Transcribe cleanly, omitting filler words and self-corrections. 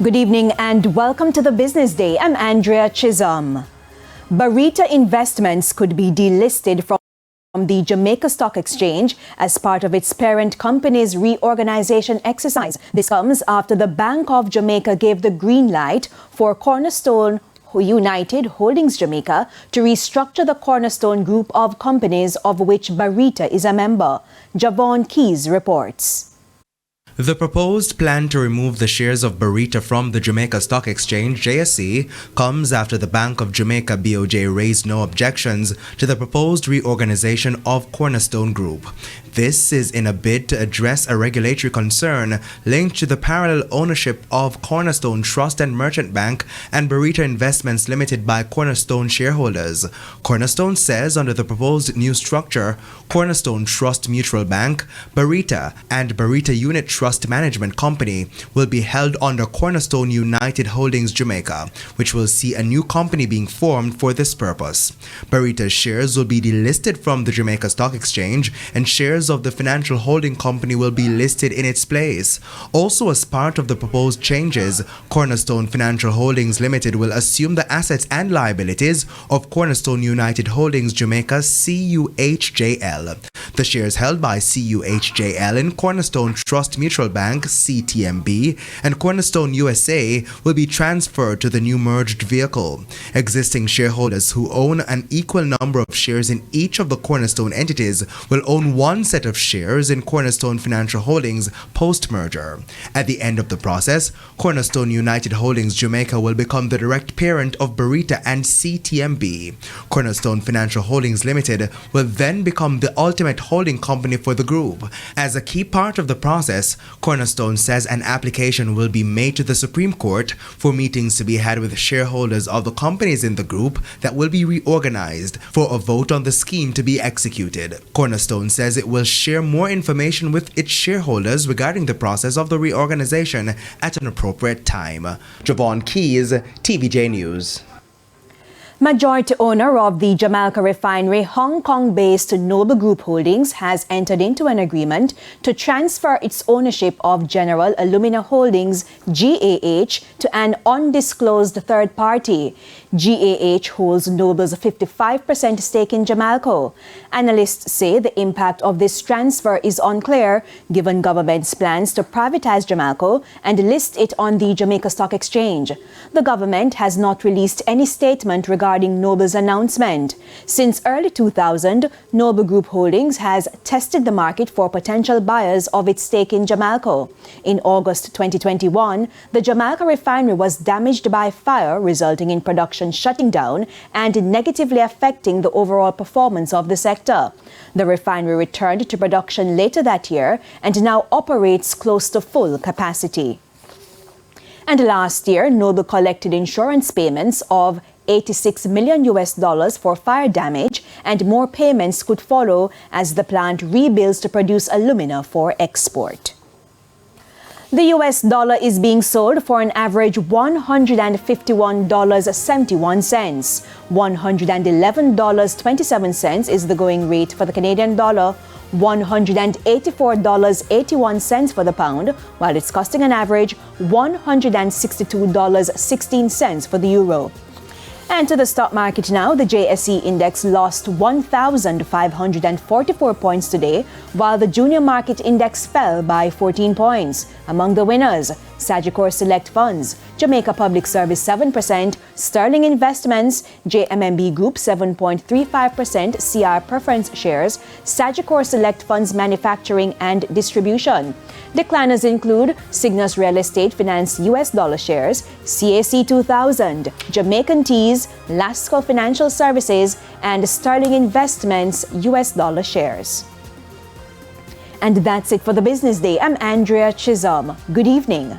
Good evening and welcome to the Business Day. I'm Andrea Chisholm. Barita Investments could be delisted from the Jamaica Stock Exchange as part of its parent company's reorganization exercise. This comes after the Bank of Jamaica gave the green light for Cornerstone United Holdings Jamaica to restructure the Cornerstone group of companies of which Barita is a member. Javon Keys reports. The proposed plan to remove the shares of Barita from the Jamaica Stock Exchange, JSE, comes after the Bank of Jamaica BOJ raised no objections to the proposed reorganization of Cornerstone Group. This is in a bid to address a regulatory concern linked to the parallel ownership of Cornerstone Trust and Merchant Bank and Barita Investments Limited by Cornerstone shareholders. Cornerstone says under the proposed new structure, Cornerstone Trust Mutual Bank, Barita, and Barita Unit Trust Management Company will be held under Cornerstone United Holdings Jamaica, which will see a new company being formed for this purpose. Barita's shares will be delisted from the Jamaica Stock Exchange, and shares of the financial holding company will be listed in its place. Also, as part of the proposed changes, Cornerstone Financial Holdings Limited will assume the assets and liabilities of Cornerstone United Holdings Jamaica CUHJL. The shares held by CUHJL in Cornerstone Trust Mutual Bank CTMB and Cornerstone USA will be transferred to the new merged vehicle. Existing shareholders who own an equal number of shares in each of the Cornerstone entities will own one set of shares in Cornerstone Financial Holdings post-merger. At the end of the process, Cornerstone United Holdings Jamaica will become the direct parent of Barita and CTMB. Cornerstone Financial Holdings Limited will then become the ultimate holding company for the group. As a key part of the process, Cornerstone says an application will be made to the Supreme Court for meetings to be had with shareholders of the companies in the group that will be reorganized for a vote on the scheme to be executed. Cornerstone says it will share more information with its shareholders regarding the process of the reorganization at an appropriate time. Javon Keys, TVJ News. Majority owner of the Jamaica refinery, Hong Kong-based Noble Group Holdings, has entered into an agreement to transfer its ownership of General Alumina Holdings, GAH, to an undisclosed third party. GAH holds Noble's 55% stake in Jamalco. Analysts say the impact of this transfer is unclear, given government's plans to privatize Jamalco and list it on the Jamaica Stock Exchange. The government has not released any statement regarding Noble's announcement. Since early 2000, Noble Group Holdings has tested the market for potential buyers of its stake in Jamalco. In August 2021, the Jamaica refinery was damaged by fire, resulting in production shutting down and negatively affecting the overall performance of the sector. The refinery returned to production later that year and now operates close to full capacity. And last year, Noble collected insurance payments of $86 million for fire damage, and more payments could follow as the plant rebuilds to produce alumina for export. The US dollar is being sold for an average $151.71. $111.27 is the going rate for the Canadian dollar, $184.81 for the pound, while it's costing an average $162.16 for the euro. And to the stock market now, the JSE index lost 1,544 points today, while the junior market index fell by 14 points. Among the winners, Sagicor Select Funds, Jamaica Public Service 7%, Sterling Investments, JMMB Group 7.35%, CR Preference Shares, Sagicor Select Funds Manufacturing and Distribution. Decliners include Cygnus Real Estate Finance US dollar shares, CAC 2000, Jamaican Teas, Lasco Financial Services, and Sterling Investments US dollar shares. And that's it for the Business Day. I'm Andrea Chisholm. Good evening.